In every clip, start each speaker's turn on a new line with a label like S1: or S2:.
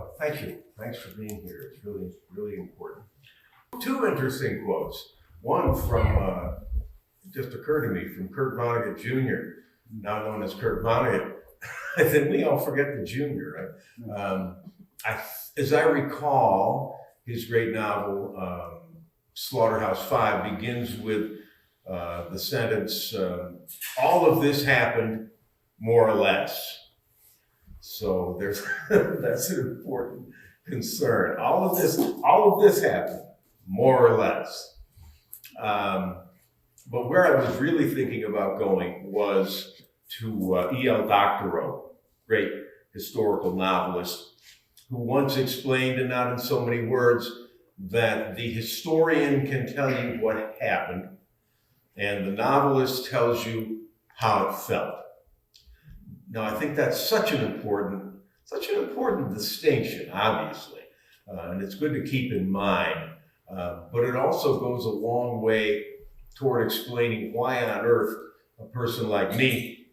S1: Well, thank you. Thanks for being here. It's really, really important. Two interesting quotes. One from, just occurred to me, from Kurt Vonnegut Jr., now known as Kurt Vonnegut. I think we all forget the junior, right? As I recall, his great novel, Slaughterhouse-Five, begins with the sentence, all of this happened more or less. So there's that's an important concern. All of this happened more or less. But where I was really thinking about going was to E.L. Doctorow, great historical novelist, who once explained, and not in so many words, that the historian can tell you what happened, and the novelist tells you how it felt. Now, I think that's such an important distinction, obviously, and it's good to keep in mind. But it also goes a long way toward explaining why on earth a person like me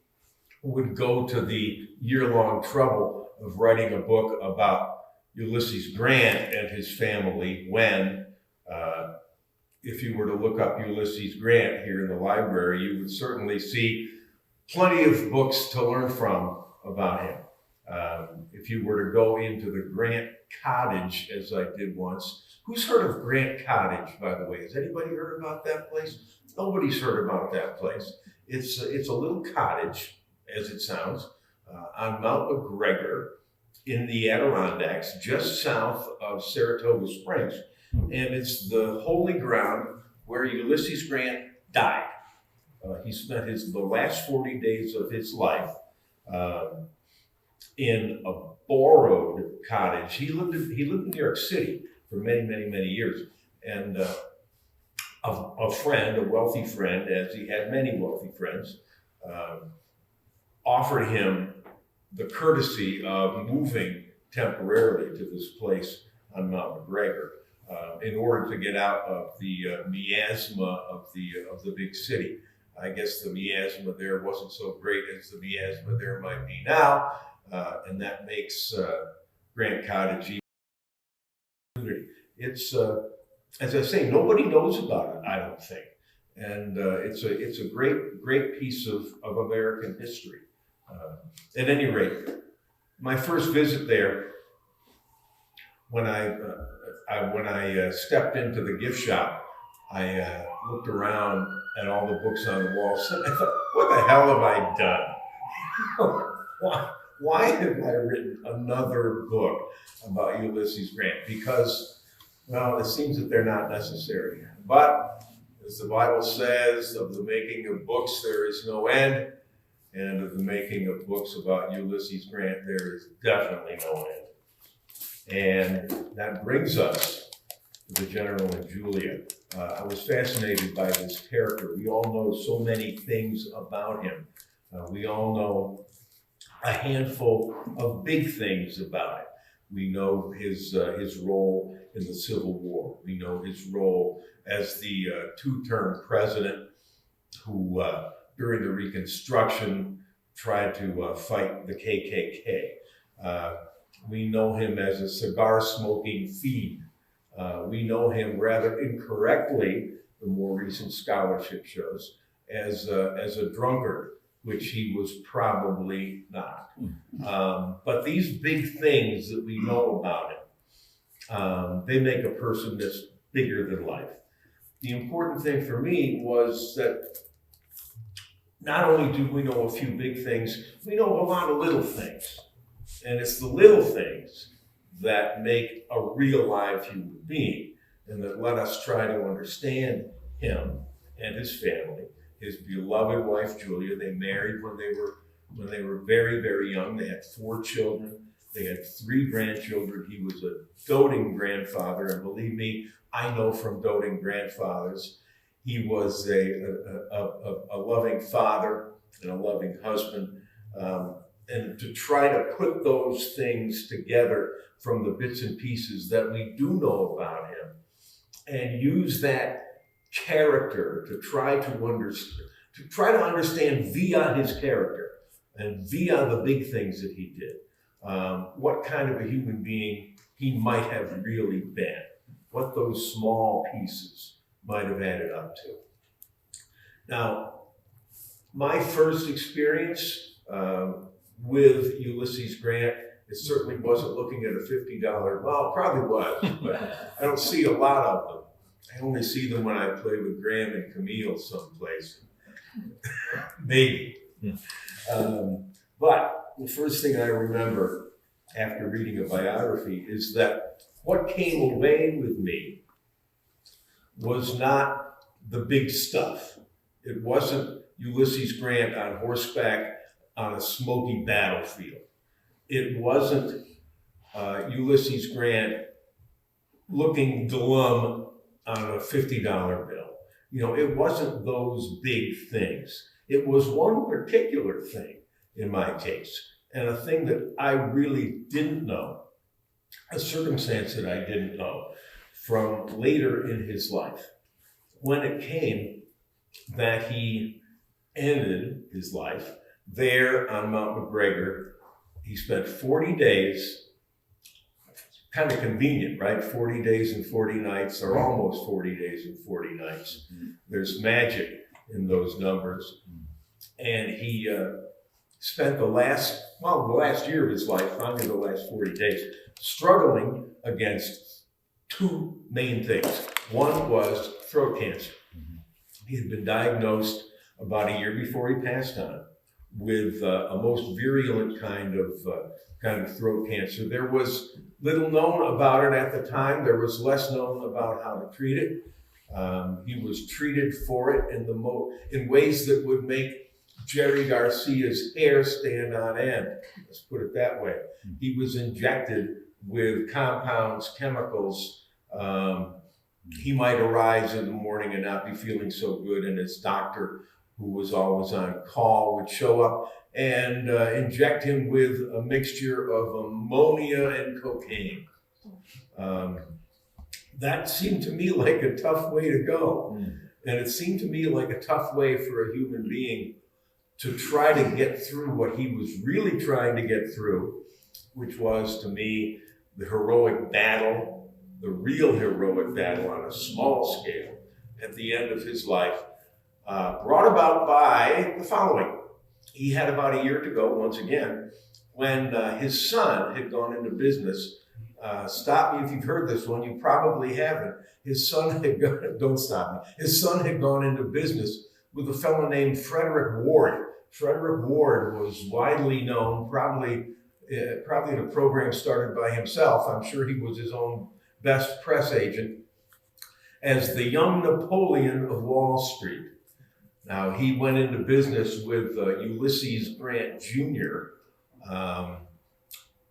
S1: would go to the year-long trouble of writing a book about Ulysses Grant and his family when, if you were to look up Ulysses Grant here in the library, you would certainly see plenty of books to learn from about him. If you were to go into the Grant Cottage, as I did once, who's heard of Grant Cottage, by the way? Has anybody heard about that place? Nobody's heard about that place. It's a little cottage, as it sounds, on Mount McGregor in the Adirondacks, just south of Saratoga Springs. And it's the holy ground where Ulysses Grant died. He spent the last 40 days of his life in a borrowed cottage. He lived in New York City for many, many, many years. And a friend, a wealthy friend, as he had many wealthy friends, offered him the courtesy of moving temporarily to this place on Mount McGregor in order to get out of the miasma of the big city. I guess the miasma there wasn't so great as the miasma there might be now, and that makes Grant Cottage even. It's, as I say, nobody knows about it, I don't think, and it's a great piece of American history. At any rate, my first visit there, when I stepped into the gift shop, I looked around at all the books on the walls, and I thought, what the hell have I done? Why have I written another book about Ulysses Grant? Because, well, it seems that they're not necessary. But, as the Bible says, of the making of books there is no end, and of the making of books about Ulysses Grant there is definitely no end. And that brings us to the General and Julia. I was fascinated by this character. We all know so many things about him. We all know a handful of big things about him. We know his role in the Civil War. We know his role as the two-term president who, during the Reconstruction, tried to fight the KKK. We know him as a cigar-smoking fiend. We know him rather incorrectly, the more recent scholarship shows, as a drunkard, which he was probably not. But these big things that we know about him, they make a person that's bigger than life. The important thing for me was that not only do we know a few big things, we know a lot of little things. And it's the little things that make a real live human being and that let us try to understand him and his family. His beloved wife, Julia, they married when they were very, very young. They had 4 children. They had 3 grandchildren. He was a doting grandfather, and believe me, I know from doting grandfathers, he was a loving father and a loving husband. And to try to put those things together from the bits and pieces that we do know about him and use that character to try to understand via his character and via the big things that he did. what kind of a human being he might have really been, what those small pieces might have added up to. Now, my first experience with Ulysses Grant, it certainly wasn't looking at a $50, well, it probably was, but I don't see a lot of them. I only see them when I play with Graham and Camille someplace. Maybe. But the first thing I remember after reading a biography is that what came away with me was not the big stuff. It wasn't Ulysses Grant on horseback on a smoky battlefield. It wasn't Ulysses Grant looking glum on a $50 bill. You know, it wasn't those big things. It was one particular thing in my case, and a thing that I really didn't know, a circumstance that I didn't know from later in his life. When it came that he ended his life there on Mount McGregor, he spent 40 days, kind of convenient, right? 40 days and 40 nights, or almost 40 days and 40 nights. There's magic in those numbers. And he spent the last year of his life, probably the last 40 days, struggling against two main things. One was throat cancer. He had been diagnosed about a year before he passed on with a most virulent kind of throat cancer. There was little known about it at the time. There was less known about how to treat it. He was treated for it in ways that would make Jerry Garcia's hair stand on end. Let's put it that way. He was injected with compounds, chemicals. He might arise in the morning and not be feeling so good, and his doctor, who was always on call, would show up and inject him with a mixture of ammonia and cocaine. That seemed to me like a tough way to go. And it seemed to me like a tough way for a human being to try to get through what he was really trying to get through, which was, to me, the heroic battle, the real heroic battle on a small scale at the end of his life, brought about by the following. He had about a year to go, once again, when his son had gone into business. Stop me if you've heard this one, you probably haven't. His son had gone, don't stop me. His son had gone into business with a fellow named Frederick Ward. Frederick Ward was widely known, probably in a program started by himself. I'm sure he was his own best press agent, as the young Napoleon of Wall Street. Now, he went into business with Ulysses Grant Jr.,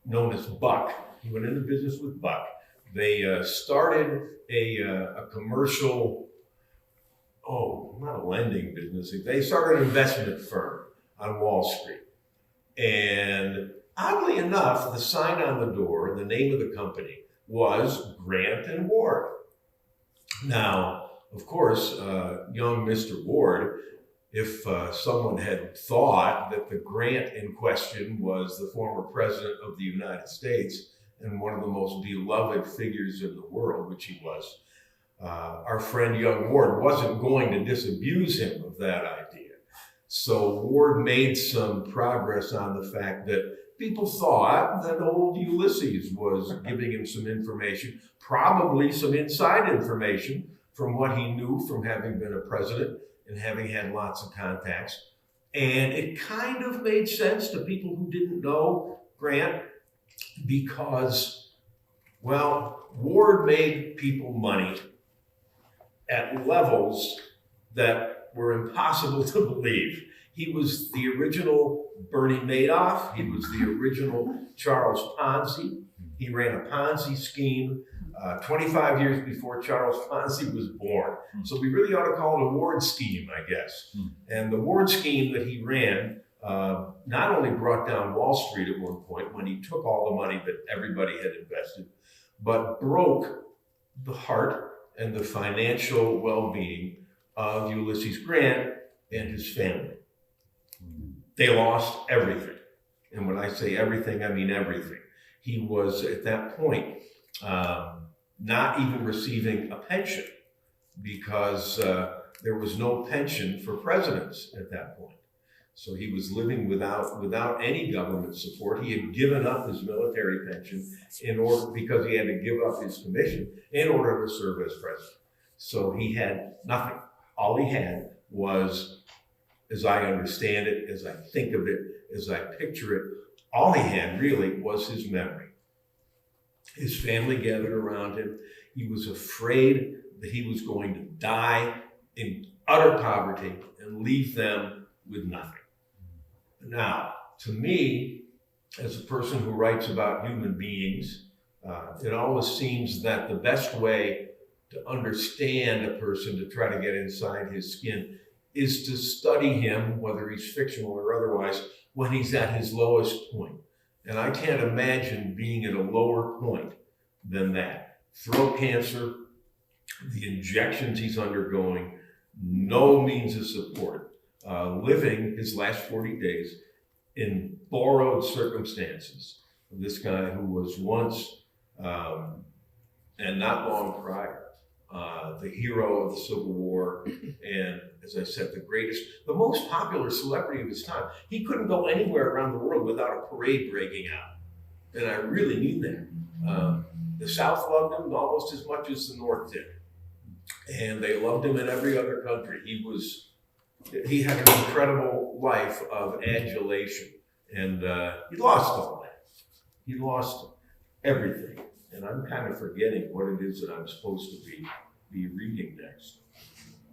S1: known as Buck. He went into business with Buck. They started a commercial, not a lending business. They started an investment firm on Wall Street. And oddly enough, the sign on the door, the name of the company, was Grant and Ward. Now, of course, young Mr. Ward, if someone had thought that the Grant in question was the former president of the United States and one of the most beloved figures in the world, which he was, our friend young Ward wasn't going to disabuse him of that idea. So Ward made some progress on the fact that people thought that old Ulysses was giving him some information, probably some inside information from what he knew from having been a president and having had lots of contacts. And it kind of made sense to people who didn't know Grant because, Ward made people money at levels that were impossible to believe. He was the original Bernie Madoff. He was the original Charles Ponzi. He ran a Ponzi scheme 25 years before Charles Ponzi was born. So we really ought to call it a Ward scheme, I guess. And the Ward scheme that he ran not only brought down Wall Street at one point when he took all the money that everybody had invested, but broke the heart and the financial well-being of Ulysses Grant and his family. They lost everything. And when I say everything, I mean everything. He was, at that point, not even receiving a pension because there was no pension for presidents at that point. So he was living without any government support. He had given up his military pension because he had to give up his commission in order to serve as president. So he had nothing. All he had was, as I understand it, as I think of it, as I picture it, all he had really was his memory. His family gathered around him. He was afraid that he was going to die in utter poverty and leave them with nothing. Now, to me, as a person who writes about human beings, it always seems that the best way to understand a person, to try to get inside his skin, is to study him, whether he's fictional or otherwise, when he's at his lowest point. And I can't imagine being at a lower point than that. Throat cancer, the injections he's undergoing, no means of support. Living his last 40 days in borrowed circumstances. This guy who was once, and not long prior, the hero of the Civil War, and as I said, the most popular celebrity of his time. He couldn't go anywhere around the world without a parade breaking out. And I really mean that. The South loved him almost as much as the North did. And they loved him in every other country. He had an incredible life of adulation. And he lost all that. He lost everything. And I'm kind of forgetting what it is that I'm supposed to be reading next.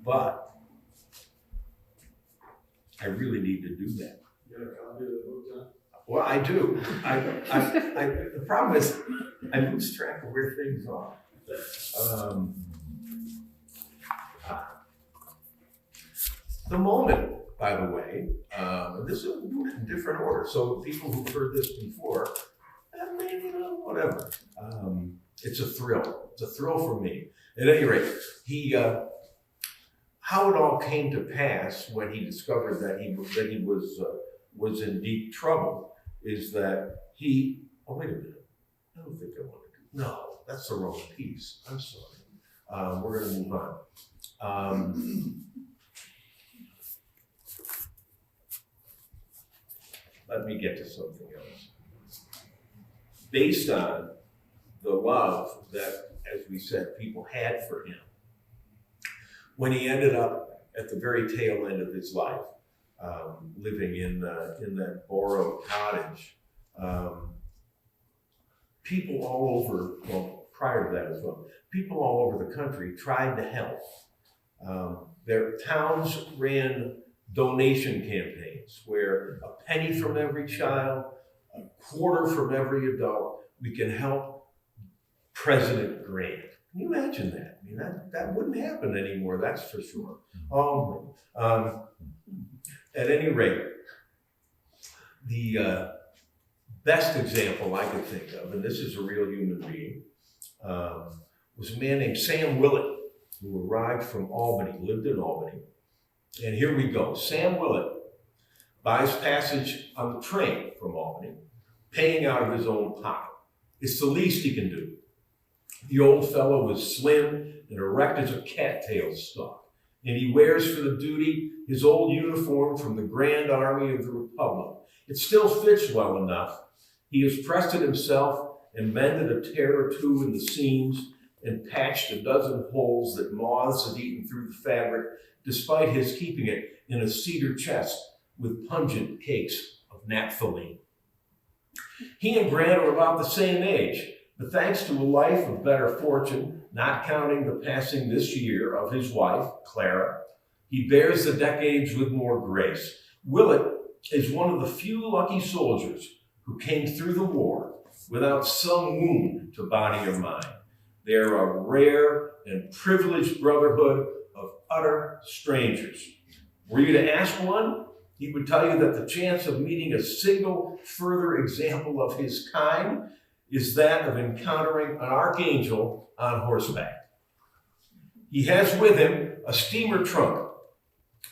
S1: But I really need to do that.
S2: You got a copy of the book, John?
S1: Well, I do. The problem is I lose track of where things are. The moment, by the way, and this is in different order, so people who've heard this before, maybe, whatever. It's a thrill. It's a thrill for me. At any rate, how it all came to pass when he discovered that he was in deep trouble is that oh, wait a minute. I don't think I want to do. No, that's the wrong piece. I'm sorry. We're going to move on. Let me get to something else. Based on the love that, as we said, people had for him, when he ended up at the very tail end of his life, living in that borrowed cottage, people all over, well, prior to that as well, people all over the country tried to help. Their towns ran donation campaigns where a penny from every child, a quarter from every adult, we can help President Grant. Can you imagine that? I mean, that wouldn't happen anymore, that's for sure. At any rate, the best example I could think of, and this is a real human being, was a man named Sam Willett, who arrived from Albany, lived in Albany. And here we go. Sam Willett buys passage on the train from Albany, paying out of his own pocket. It's the least he can do. The old fellow was slim and erect as a cattail stalk, and he wears for the duty his old uniform from the Grand Army of the Republic. It still fits well enough. He has pressed it himself and mended a tear or two in the seams and patched a dozen holes that moths had eaten through the fabric, despite his keeping it in a cedar chest with pungent cakes of naphthalene. He and Grant are about the same age, but thanks to a life of better fortune, not counting the passing this year of his wife, Clara, he bears the decades with more grace. Willett is one of the few lucky soldiers who came through the war without some wound to body or mind. They're a rare and privileged brotherhood of utter strangers. Were you to ask one, he would tell you that the chance of meeting a single further example of his kind is that of encountering an archangel on horseback. He has with him a steamer trunk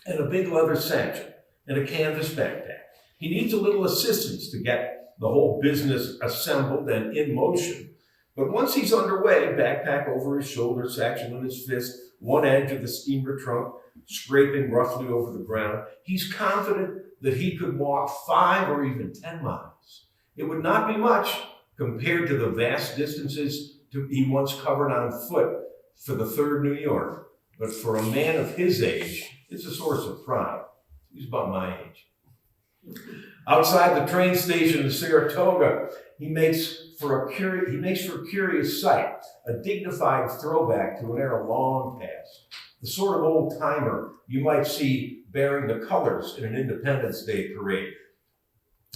S1: and a big leather satchel and a canvas backpack. He needs a little assistance to get the whole business assembled and in motion. But once he's underway, backpack over his shoulder, satchel in his fist, one edge of the steamer trunk scraping roughly over the ground, he's confident that he could walk 5 or even 10 miles. It would not be much compared to the vast distances he once covered on foot for the 3rd New York. But for a man of his age, it's a source of pride. He's about my age. Outside the train station in Saratoga, he makes for a curious sight, a dignified throwback to an era long past. The sort of old timer you might see bearing the colors in an Independence Day parade.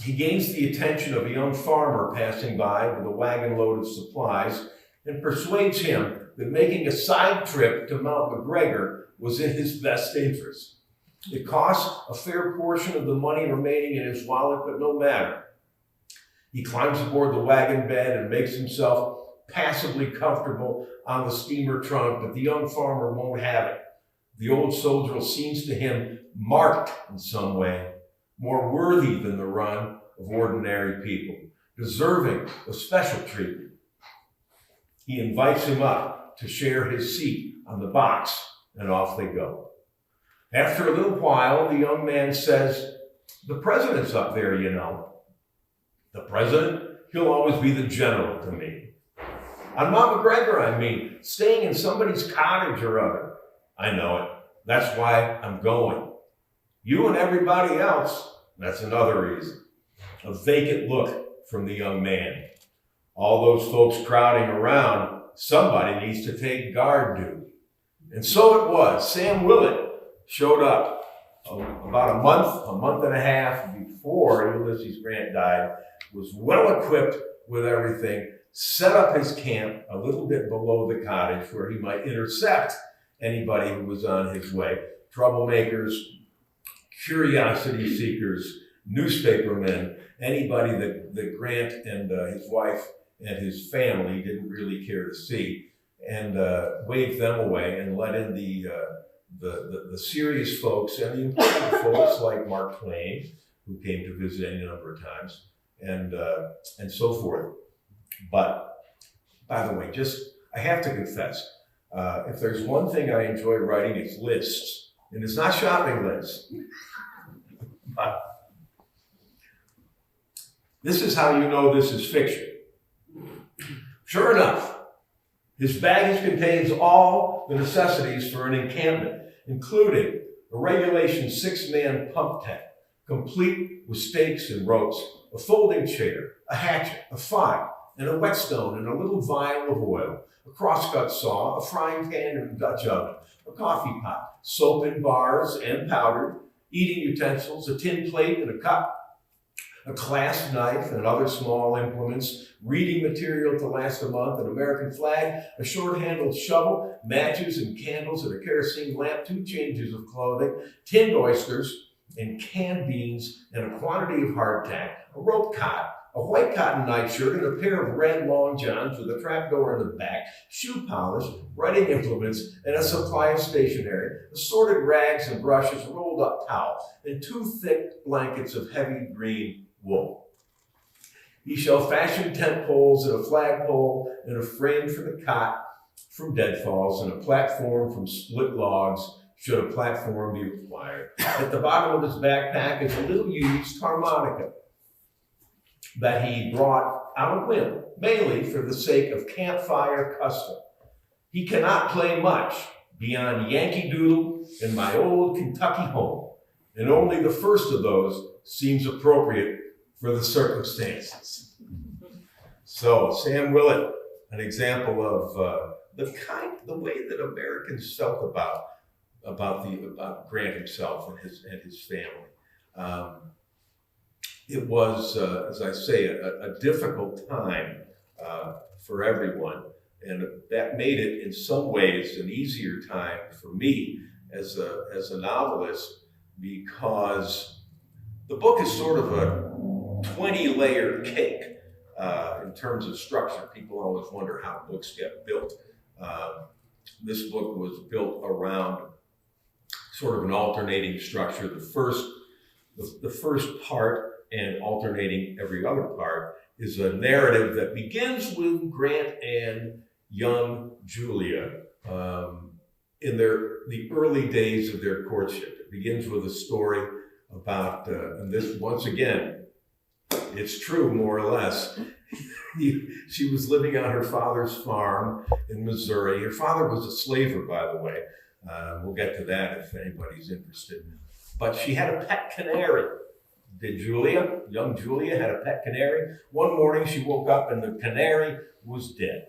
S1: He gains the attention of a young farmer passing by with a wagon load of supplies and persuades him that making a side trip to Mount McGregor was in his best interest. It costs a fair portion of the money remaining in his wallet, but no matter. He climbs aboard the wagon bed and makes himself passably comfortable on the steamer trunk, but the young farmer won't have it. The old soldier seems to him marked in some way, more worthy than the run of ordinary people, deserving of special treatment. He invites him up to share his seat on the box, and off they go. After a little while, the young man says, "The president's up there, you know." "The president? He'll always be the general to me." "On Mount McGregor, I mean, staying in somebody's cottage or other." "I know it. That's why I'm going." "You and everybody else." "That's another reason." A vacant look from the young man. All those folks crowding around, somebody needs to take guard duty. And so it was. Sam Willett showed up about a month and a half before Ulysses Grant died, was well equipped with everything, set up his camp a little bit below the cottage where he might intercept anybody who was on his way. Troublemakers, curiosity seekers, newspapermen, anybody that Grant and his wife and his family didn't really care to see, and waved them away and let in the serious folks and the important folks like Mark Twain, who came to visit any number of times, and so forth. But, by the way, I have to confess, if there's one thing I enjoy writing, it's lists. And it's not shopping lists. But this is how you know this is fiction. Sure enough, his baggage contains all the necessities for an encampment, including a regulation 6-man pump tent, complete with stakes and ropes, a folding chair, a hatchet, a file, and a whetstone and a little vial of oil, a crosscut saw, a frying pan and a Dutch oven, a coffee pot, soap in bars and powdered, eating utensils, a tin plate and a cup, a clasp knife and other small implements, reading material to last a month, an American flag, a short-handled shovel, matches and candles and a kerosene lamp, 2 changes of clothing, tinned oysters and canned beans and a quantity of hardtack, a rope cot, a white cotton nightshirt and a pair of red long johns with a trapdoor in the back, shoe polish, writing implements, and a supply of stationery, assorted rags and brushes, rolled up towels, and 2 thick blankets of heavy green wool. He shall fashion tent poles and a flagpole and a frame for the cot from deadfalls and a platform from split logs, should a platform be required. At the bottom of his backpack is a little used harmonica that he brought out of whim, mainly for the sake of campfire custom. He cannot play much beyond Yankee Doodle and My Old Kentucky Home, and only the first of those seems appropriate for the circumstances. So Sam Willett, an example of the way that Americans felt about Grant himself and his family. It was, as I say, a difficult time for everyone, and that made it in some ways an easier time for me as a novelist, because the book is sort of a 20-layer cake in terms of structure. People always wonder how books get built. This book was built around sort of an alternating structure. The first part and alternating every other part is a narrative that begins with Grant and young Julia in the early days of their courtship. It begins with a story about, and this, once again, it's true more or less. She was living on her father's farm in Missouri. Her father was a slaver, by the way. We'll get to that if anybody's interested. But she had a pet canary. Young Julia had a pet canary. One morning she woke up and the canary was dead.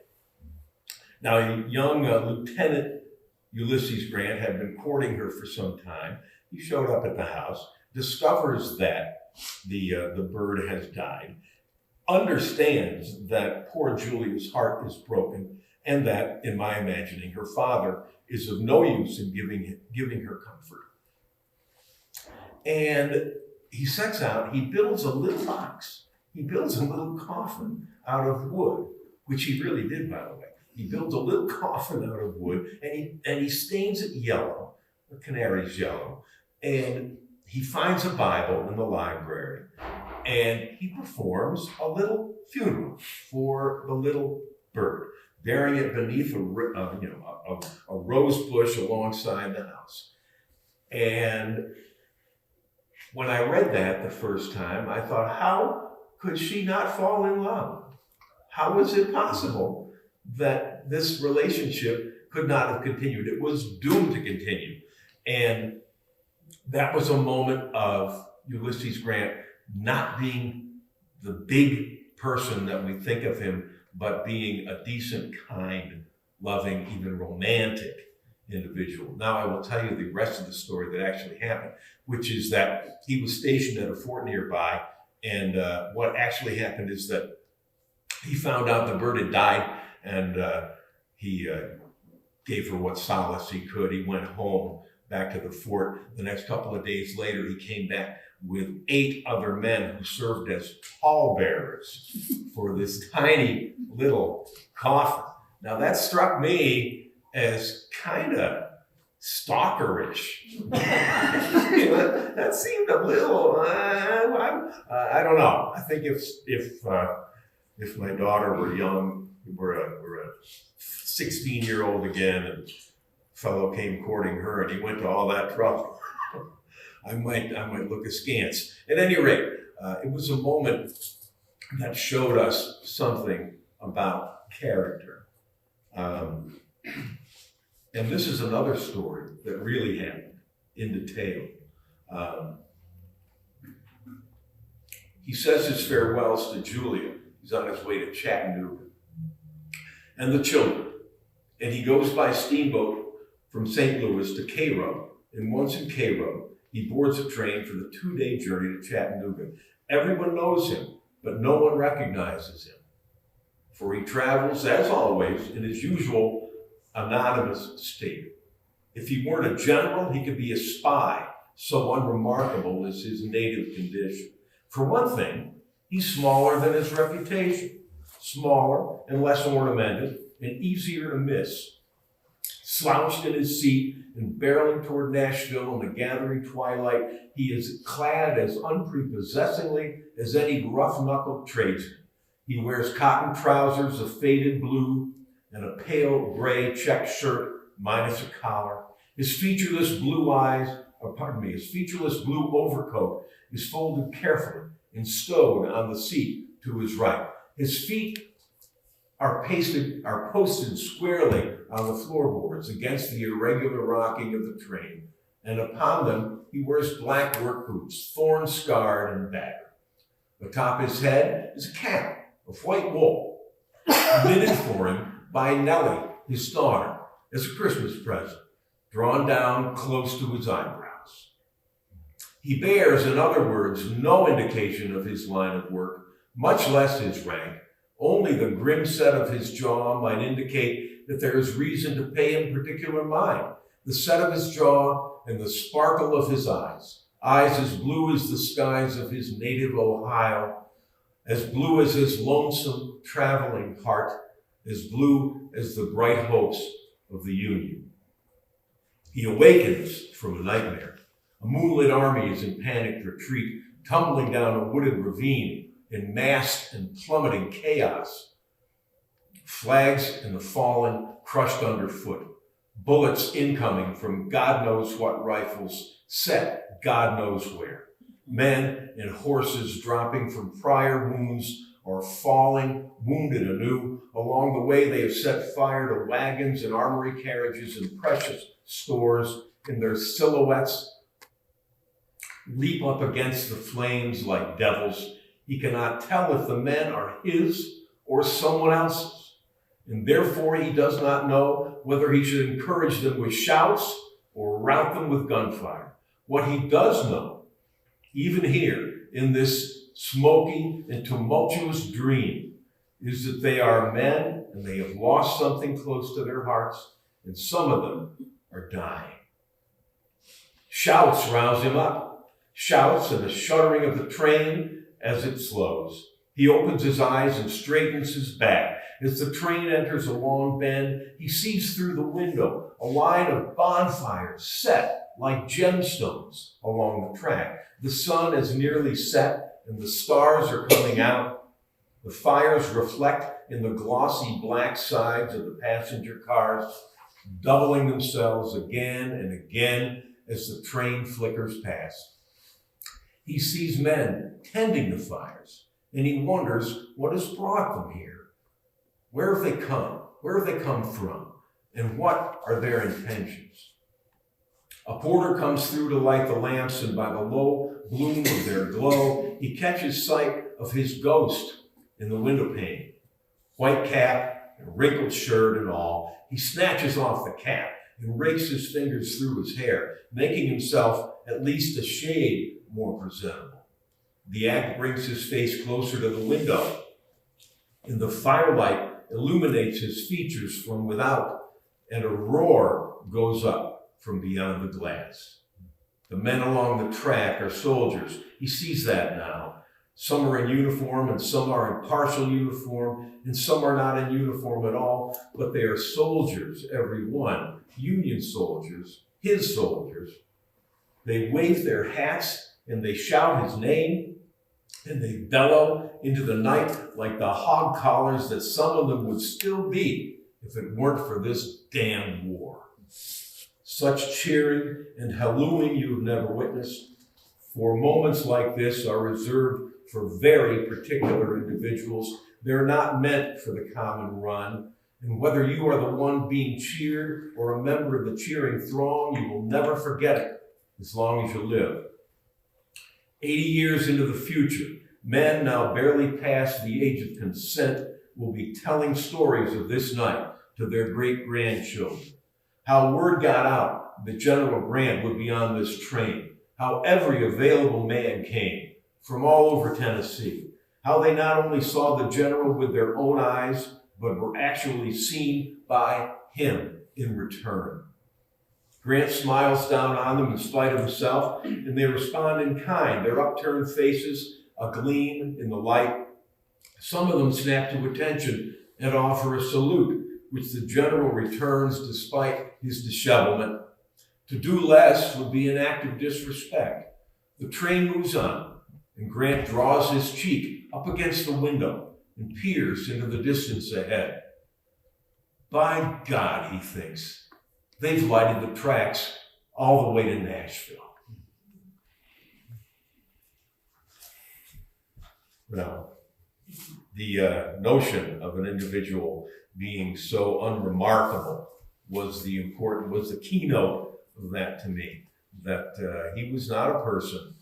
S1: Now, young Lieutenant Ulysses Grant had been courting her for some time. He showed up at the house, discovers that the bird has died, understands that poor Julia's heart is broken, and that, in my imagining, her father is of no use in giving her comfort. And he sets out, he builds a little box. He builds a little coffin out of wood, which he really did, by the way. He builds a little coffin out of wood, and he stains it yellow, the canary's yellow, and he finds a Bible in the library, and he performs a little funeral for the little bird, burying it beneath a rose bush alongside the house. And when I read that the first time, I thought, how could she not fall in love? How was it possible that this relationship could not have continued? It was doomed to continue. And that was a moment of Ulysses Grant not being the big person that we think of him, but being a decent, kind, loving, even romantic individual. Now I will tell you the rest of the story that actually happened, which is that he was stationed at a fort nearby, and what actually happened is that he found out the bird had died, and he gave her what solace he could. He went home, back to the fort. The next couple of days later, he came back with 8 other men who served as pallbearers for this tiny little coffin. Now that struck me as kind of stalkerish. That seemed a little, I don't know. I think if my daughter were young, we're a 16-year-old again, and a fellow came courting her, and he went to all that trouble, I might look askance. At any rate, it was a moment that showed us something about character. And this is another story that really happened in detail. He says his farewells to Julia. He's on his way to Chattanooga. And the children. And he goes by steamboat from St. Louis to Cairo. And once in Cairo, he boards a train for the 2-day journey to Chattanooga. Everyone knows him, but no one recognizes him. For he travels, as always, in his usual anonymous state. If he weren't a general, he could be a spy, so unremarkable is his native condition. For one thing, he's smaller than his reputation, smaller and less ornamented and easier to miss. Slouched in his seat and barreling toward Nashville in the gathering twilight, he is clad as unprepossessingly as any rough-knuckled tradesman. He wears cotton trousers of faded blue and a pale gray checked shirt minus a collar. His featureless blue overcoat is folded carefully and stowed on the seat to his right. His feet are posted squarely on the floorboards against the irregular rocking of the train, and upon them he wears black work boots, thorn-scarred and battered. Atop his head is a cap of white wool, knitted for him by Nellie, his daughter, as a Christmas present, drawn down close to his eyebrows. He bears, in other words, no indication of his line of work, much less his rank. Only the grim set of his jaw might indicate that there is reason to pay him particular mind. The set of his jaw and the sparkle of his eyes as blue as the skies of his native Ohio, as blue as his lonesome traveling heart, as blue as the bright hopes of the Union. He awakens from a nightmare. A moonlit army is in panicked retreat tumbling down a wooded ravine in massed and plummeting chaos. Flags in the fallen, crushed underfoot. Bullets incoming from God knows what rifles, set God knows where. Men and horses dropping from prior wounds or falling, wounded anew. Along the way, they have set fire to wagons and armory carriages and precious stores, and their silhouettes leap up against the flames like devils. He cannot tell if the men are his or someone else's, and therefore he does not know whether he should encourage them with shouts or rout them with gunfire. What he does know, even here in this smoky and tumultuous dream, is that they are men and they have lost something close to their hearts, and some of them are dying. Shouts rouse him up. Shouts and the shuddering of the train as it slows. He opens his eyes and straightens his back. As the train enters a long bend, he sees through the window a line of bonfires set like gemstones along the track. The sun is nearly set and the stars are coming out. The fires reflect in the glossy black sides of the passenger cars, doubling themselves again and again as the train flickers past. He sees men tending the fires, and he wonders what has brought them here. Where have they come? Where have they come from? And what are their intentions? A porter comes through to light the lamps, and by the low bloom of their glow, he catches sight of his ghost in the window pane. White cap and wrinkled shirt and all, he snatches off the cap and rakes his fingers through his hair, making himself at least a shade more presentable. The act brings his face closer to the window, and the firelight illuminates his features from without, and a roar goes up from beyond the glass. The men along the track are soldiers. He sees that now. Some are in uniform, and some are in partial uniform, and some are not in uniform at all, but they are soldiers, every one. Union soldiers, his soldiers. They wave their hats, and they shout his name, and they bellow into the night like the hog collars that some of them would still be if it weren't for this damned war. Such cheering and hallooing you have never witnessed, for moments like this are reserved for very particular individuals. They're not meant for the common run, and whether you are the one being cheered or a member of the cheering throng, you will never forget it as long as you live. 80 years into the future, men now barely past the age of consent will be telling stories of this night to their great-grandchildren. How word got out that General Grant would be on this train. How every available man came from all over Tennessee. How they not only saw the general with their own eyes, but were actually seen by him in return. Grant smiles down on them in spite of himself, and they respond in kind, their upturned faces agleam in the light. Some of them snap to attention and offer a salute, which the general returns despite his dishevelment. To do less would be an act of disrespect. The train moves on, and Grant draws his cheek up against the window and peers into the distance ahead. By God, he thinks, they've lighted the tracks all the way to Nashville. Now, the notion of an individual being so unremarkable was the keynote of that to me, that he was not a person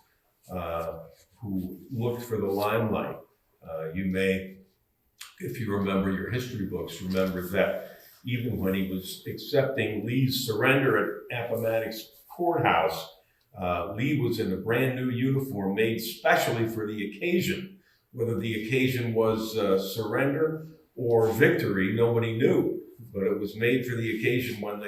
S1: who looked for the limelight. You may, if you remember your history books, remember that even when he was accepting Lee's surrender at Appomattox Courthouse, Lee was in a brand new uniform made specially for the occasion. Whether the occasion was surrender or victory, nobody knew. But it was made for the occasion when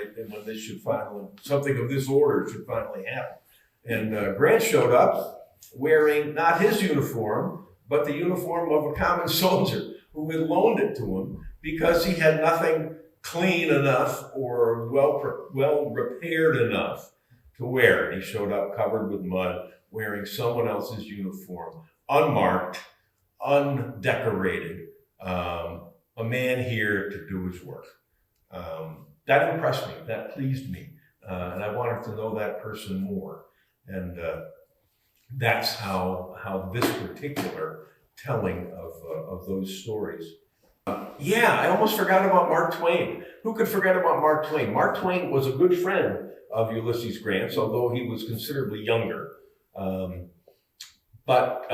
S1: this should finally, something of this order should finally happen. And Grant showed up wearing not his uniform, but the uniform of a common soldier who had loaned it to him because he had nothing clean enough or well repaired enough to wear. He showed up covered with mud, wearing someone else's uniform, unmarked, undecorated, a man here to do his work. That impressed me, that pleased me, and I wanted to know that person more. And that's how this particular telling of those stories. Yeah, I almost forgot about Mark Twain. Who could forget about Mark Twain? Mark Twain was a good friend of Ulysses Grant's, although he was considerably younger. But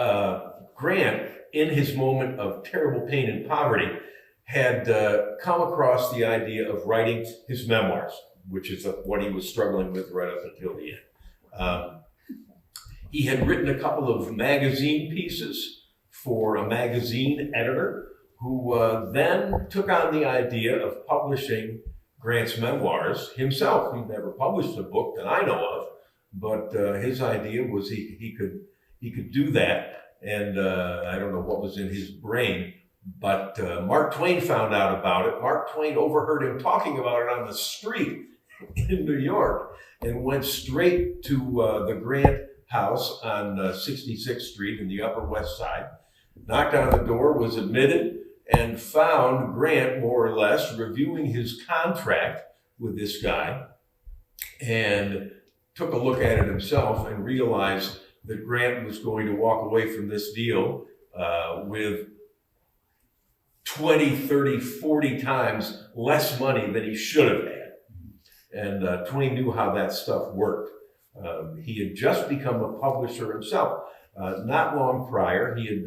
S1: Grant, in his moment of terrible pain and poverty, had come across the idea of writing his memoirs, which is what he was struggling with right up until the end. He had written a couple of magazine pieces for a magazine editor who then took on the idea of publishing Grant's memoirs himself. He never published a book that I know of, but his idea was he could do that, and I don't know what was in his brain, but Mark Twain found out about it. Mark Twain overheard him talking about it on the street in New York and went straight to the Grant house on 66th Street in the Upper West Side, knocked on the door, was admitted, and found Grant more or less reviewing his contract with this guy, and took a look at it himself and realized that Grant was going to walk away from this deal with 20, 30, 40 times less money than he should have had. And Twain knew how that stuff worked. He had just become a publisher himself. Not long prior, he had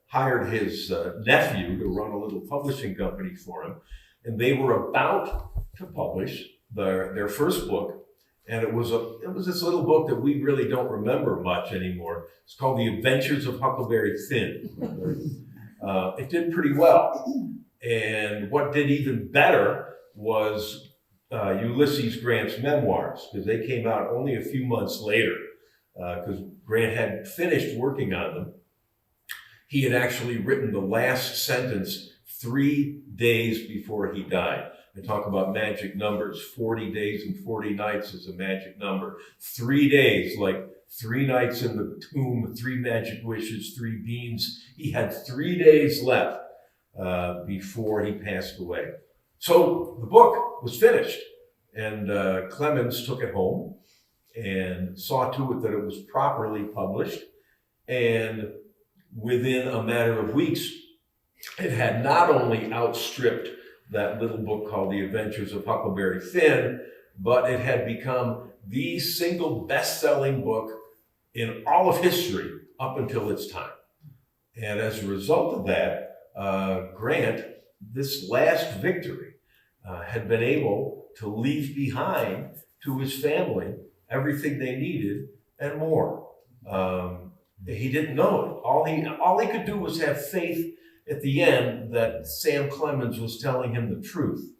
S1: hired his nephew to run a little publishing company for him, and they were about to publish their first book, and it was this little book that we really don't remember much anymore. It's called The Adventures of Huckleberry Finn. It did pretty well, and what did even better was Ulysses Grant's memoirs, because they came out only a few months later, because Grant had finished working on them. He had actually written the last sentence 3 days before he died. I talk about magic numbers. 40 days and 40 nights is a magic number. 3 days, like 3 nights in the tomb, 3 magic wishes, 3 beans. He had 3 days left before he passed away. So the book was finished, and Clemens took it home and saw to it that it was properly published. And within a matter of weeks, it had not only outstripped that little book called The Adventures of Huckleberry Finn, but it had become the single best-selling book in all of history up until its time. And as a result of that, Grant, this last victory, had been able to leave behind to his family everything they needed and more. He didn't know it. All he could do was have faith at the end that Sam Clemens was telling him the truth,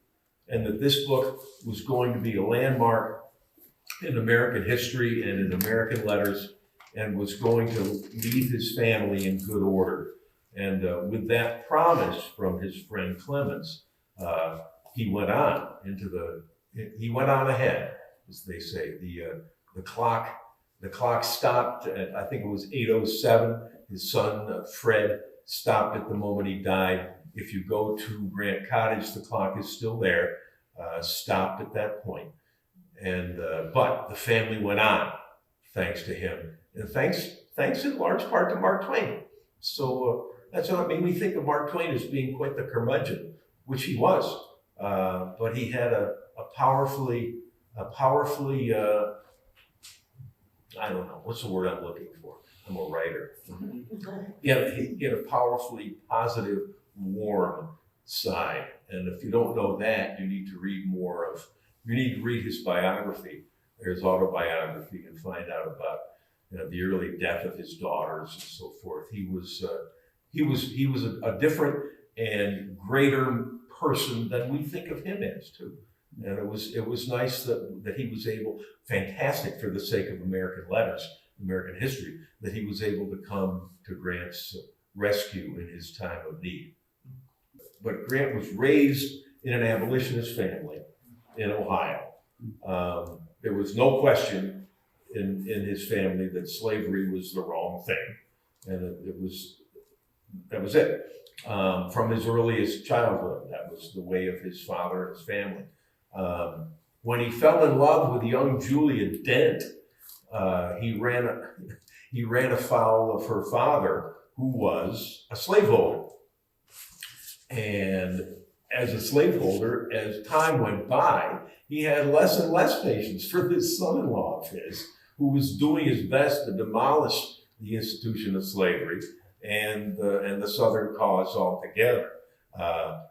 S1: and that this book was going to be a landmark in American history and in American letters, and was going to leave his family in good order. And with that promise from his friend Clemens, he went on ahead, as they say. The clock stopped at, I think it was 8:07. His son, Fred, stopped at the moment he died. If you go to Grant Cottage, the clock is still there, stopped at that point. And but the family went on, thanks to him. And thanks in large part to Mark Twain. So that's what made me think of Mark Twain as being quite the curmudgeon, which he was. But he had a powerfully, I don't know, what's the word I'm looking for? I'm a writer. He had a powerfully positive, warm side. And if you don't know that, you need to read his biography, or his autobiography, and find out about the early death of his daughters and so forth. He was a different and greater person than we think of him as, too. And it was nice that he was able, fantastic for the sake of American letters, American history, that he was able to come to Grant's rescue in his time of need. But Grant was raised in an abolitionist family in Ohio. There was no question in his family that slavery was the wrong thing, and that was it. From his earliest childhood, that was the way of his father and his family. When he fell in love with young Julia Dent, he ran afoul of her father, who was a slaveholder. And as a slaveholder, as time went by, he had less and less patience for this son-in-law of his, who was doing his best to demolish the institution of slavery and the Southern cause altogether.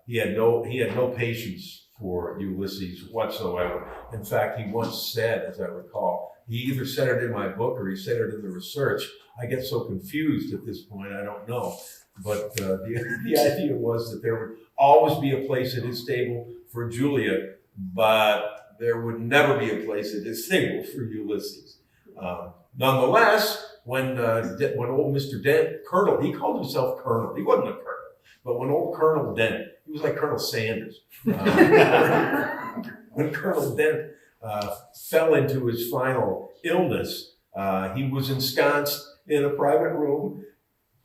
S1: He had no patience for Ulysses whatsoever. In fact, he once said, as I recall, he either said it in my book or he said it in the research. I get so confused at this point, I don't know. But the idea was that there would always be a place at his table for Julia, but there would never be a place at his table for Ulysses. Nonetheless, when old Mr. Dent, Colonel, he called himself Colonel. He wasn't a colonel, but when old Colonel Dent, he was like Colonel Sanders. When Colonel Dent fell into his final illness, he was ensconced in a private room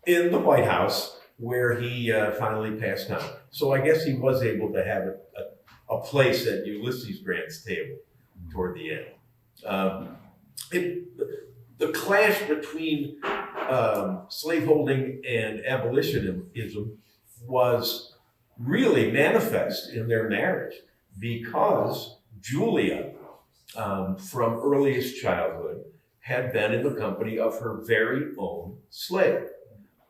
S1: in the White House where he finally passed on. So I guess he was able to have a place at Ulysses Grant's table toward the end. The clash between slaveholding and abolitionism was really manifest in their marriage because Julia, from earliest childhood, had been in the company of her very own slave,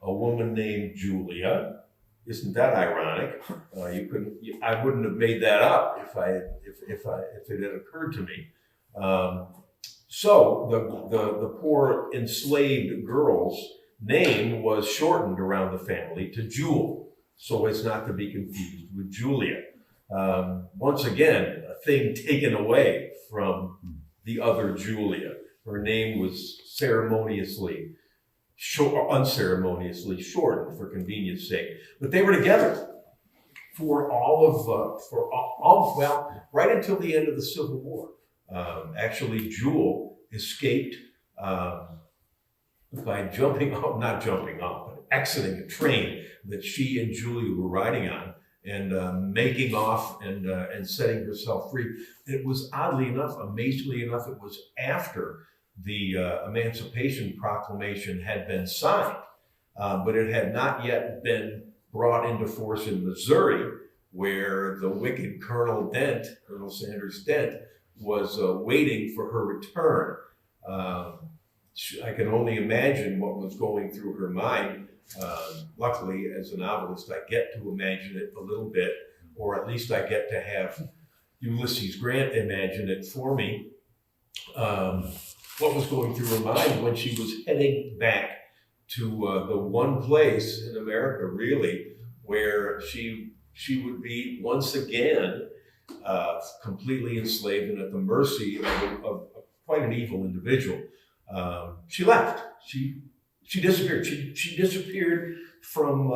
S1: a woman named Julia. Isn't that ironic? I wouldn't have made that up if it had occurred to me. So the poor enslaved girl's name was shortened around the family to Jewel, so as not to be confused with Julia. Once again, a thing taken away from the other Julia. Her name was unceremoniously shortened for convenience sake. But they were together for right until the end of the Civil War. Actually, Jewel escaped by exiting a train that she and Julia were riding on and making off and setting herself free. It was amazingly enough, it was after the Emancipation Proclamation had been signed, but it had not yet been brought into force in Missouri, where the wicked Colonel Sanders Dent, was waiting for her return. I can only imagine what was going through her mind. Luckily, as a novelist, I get to imagine it a little bit, or at least I get to have Ulysses Grant imagine it for me. What was going through her mind when she was heading back to the one place in America, really, where she would be once again completely enslaved and at the mercy of quite an evil individual. She left. She disappeared. She disappeared from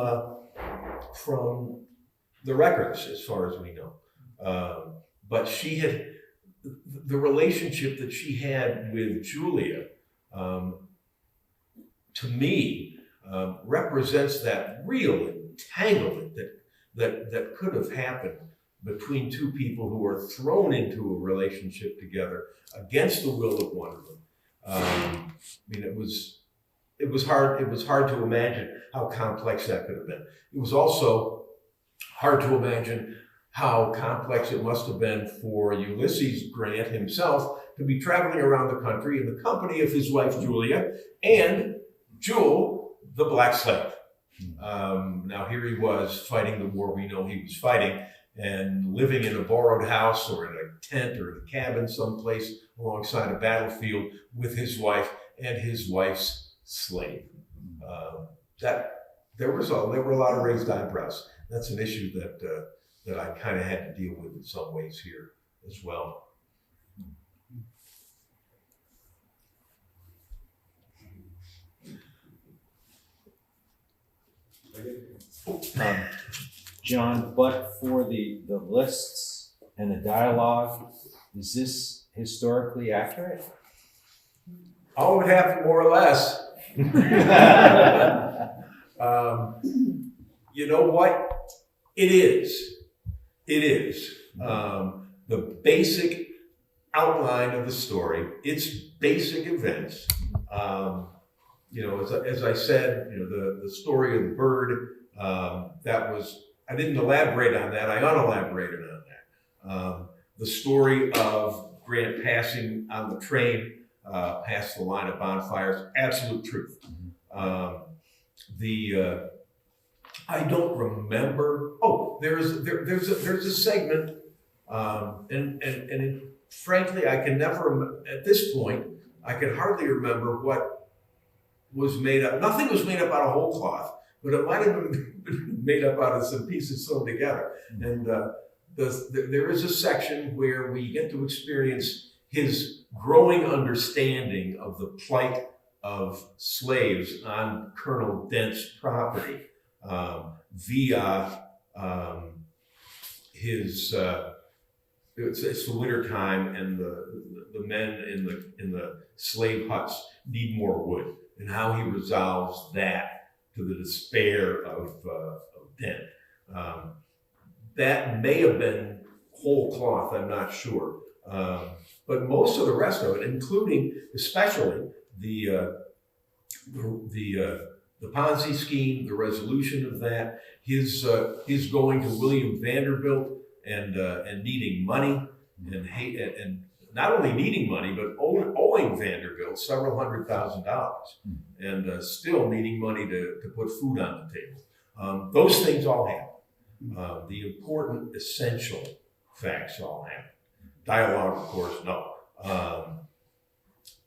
S1: the records, as far as we know. But she had the relationship that she had with Julia. To me, represents that real entanglement that could have happened between two people who are thrown into a relationship together against the will of one of them. I mean, it was hard to imagine how complex that could have been. It was also hard to imagine how complex it must have been for Ulysses Grant himself to be traveling around the country in the company of his wife Julia and Jewel, the black slave. Now here he was fighting the war we know he was fighting, and living in a borrowed house or in a tent or in a cabin someplace alongside a battlefield with his wife and his wife's slave. There were a lot of raised eyebrows. That's an issue that I kind of had to deal with in some ways here as well.
S3: John, but for the lists and the dialogue, is this historically accurate?
S1: all would happen more or less. You know what? It is. It is. The basic outline of the story, its basic events. As I said, the story of the bird, I didn't elaborate on that, I unelaborated on that. The story of Grant passing on the train, past the line of bonfires, absolute truth. I don't remember. Oh, there's a segment, frankly, I can never. At this point, I can hardly remember what was made up. Nothing was made up out of whole cloth, but it might have been made up out of some pieces sewn together. And there is a section where we get to experience his growing understanding of the plight of slaves on Colonel Dent's property, via his. It's the winter time, and the men in the slave huts need more wood, and how he resolves that to the despair of Dent. That may have been whole cloth, I'm not sure. But most of the rest of it, including especially the Ponzi scheme, the resolution of that, his going to William Vanderbilt and needing money, and not only needing money, but owing Vanderbilt several $100,000, and still needing money to put food on the table. Those things all happen. The important, essential facts all happen. Dialogue, of course, no.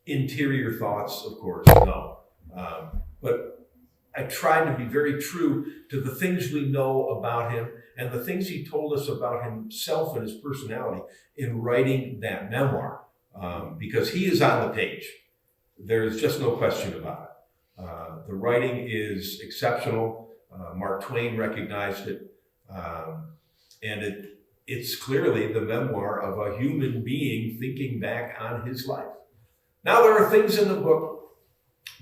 S1: Interior thoughts, of course, no. But I tried to be very true to the things we know about him and the things he told us about himself and his personality in writing that memoir, because he is on the page. There is just no question about it. The writing is exceptional. Mark Twain recognized it, and it's clearly the memoir of a human being thinking back on his life. Now, there are things in the book,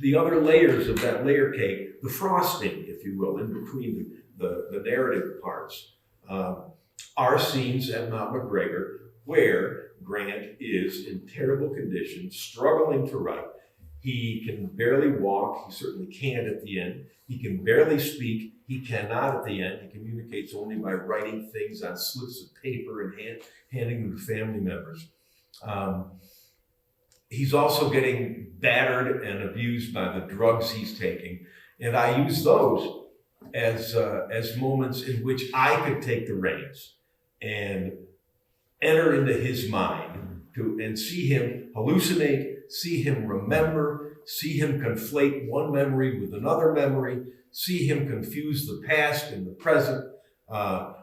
S1: the other layers of that layer cake, the frosting, if you will, in between the narrative parts, are scenes at Mount McGregor where Grant is in terrible condition, struggling to write. He can barely walk. He certainly can't at the end. He can barely speak. He cannot at the end. He communicates only by writing things on slips of paper and handing them to family members. He's also getting battered and abused by the drugs he's taking. And I use those as moments in which I could take the reins and enter into his mind and see him hallucinate, see him remember, see him conflate one memory with another memory, see him confuse the past and the present,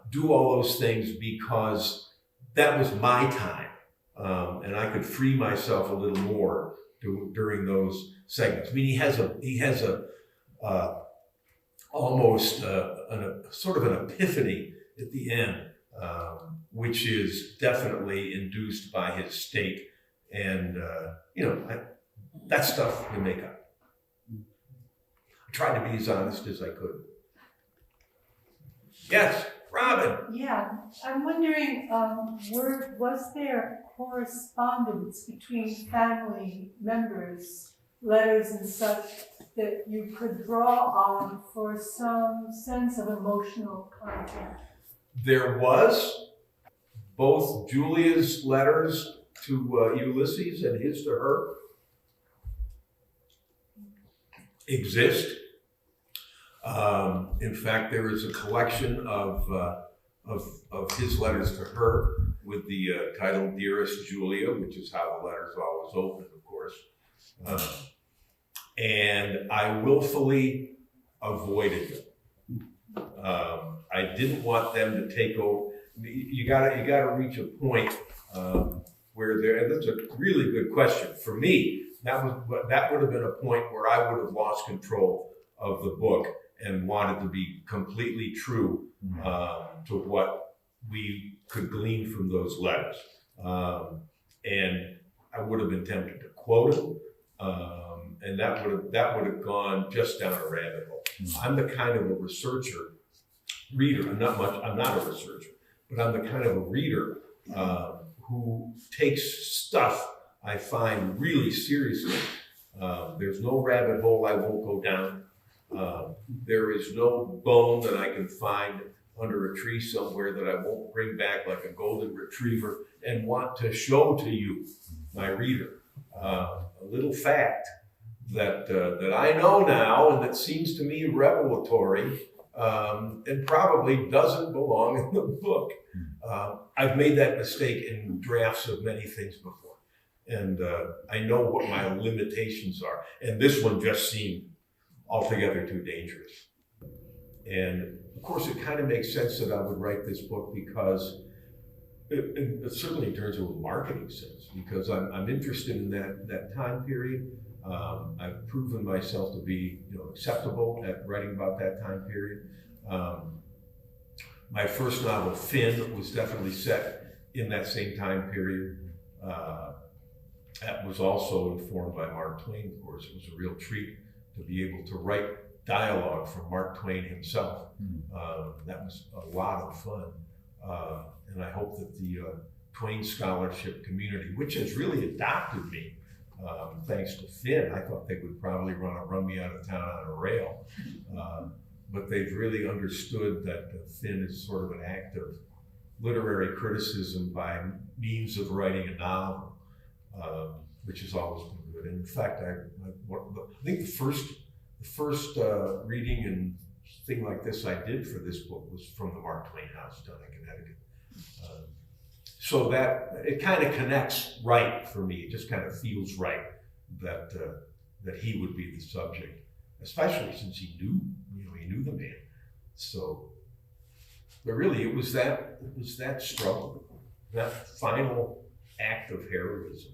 S1: do all those things because that was my time. And I could free myself a little more during those segments. I mean, he has almost a sort of an epiphany at the end, which is definitely induced by his state. And, that stuff we make up. I tried to be as honest as I could. Yes, Robin.
S4: Yeah, I'm wondering, was there correspondence between family members, letters and such, that you could draw on for some sense of emotional content?
S1: There was both Julia's letters to Ulysses and his to her exist. In fact, there is a collection of his letters to her with the title "Dearest Julia," which is how the letters always open, of course. And I willfully avoided them. I didn't want them to take over. You gotta reach a point where there. And that's a really good question for me. That would have been a point where I would have lost control of the book and wanted to be completely true to what we could glean from those letters. And I would have been tempted to quote them. And that would have gone just down a rabbit hole. I'm the kind of a reader. I'm not a researcher, but I'm the kind of a reader who takes stuff I find really seriously. There's no rabbit hole I won't go down. There is no bone that I can find under a tree somewhere that I won't bring back like a golden retriever and want to show to you, my reader. A little fact that I know now and that seems to me revelatory and probably doesn't belong in the book. I've made that mistake in drafts of many things before. And I know what my limitations are. And this one just seemed altogether too dangerous. And of course, it kind of makes sense that I would write this book because it certainly in terms of a marketing sense, because I'm interested in that time period. I've proven myself to be acceptable at writing about that time period. My first novel, Finn, was definitely set in that same time period. That was also informed by Mark Twain, of course. It was a real treat to be able to write dialogue from Mark Twain himself. That was a lot of fun. And I hope that the Twain scholarship community, which has really adopted me, thanks to Finn. I thought they would probably run me out of town on a rail. But they've really understood that Finn is sort of an act of literary criticism by means of writing a novel, which has always been good. And in fact, I think the first reading and thing like this I did for this book was from the Mark Twain house down in Connecticut. So that it kind of connects right for me. It just kind of feels right that he would be the subject, especially since he knew the man. So, but really, it was that struggle, that final act of heroism.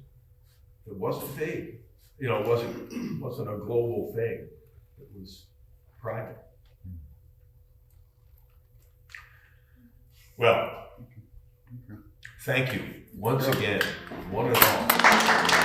S1: It wasn't big, it wasn't a global thing. It was private. Well, thank you once again, one and all.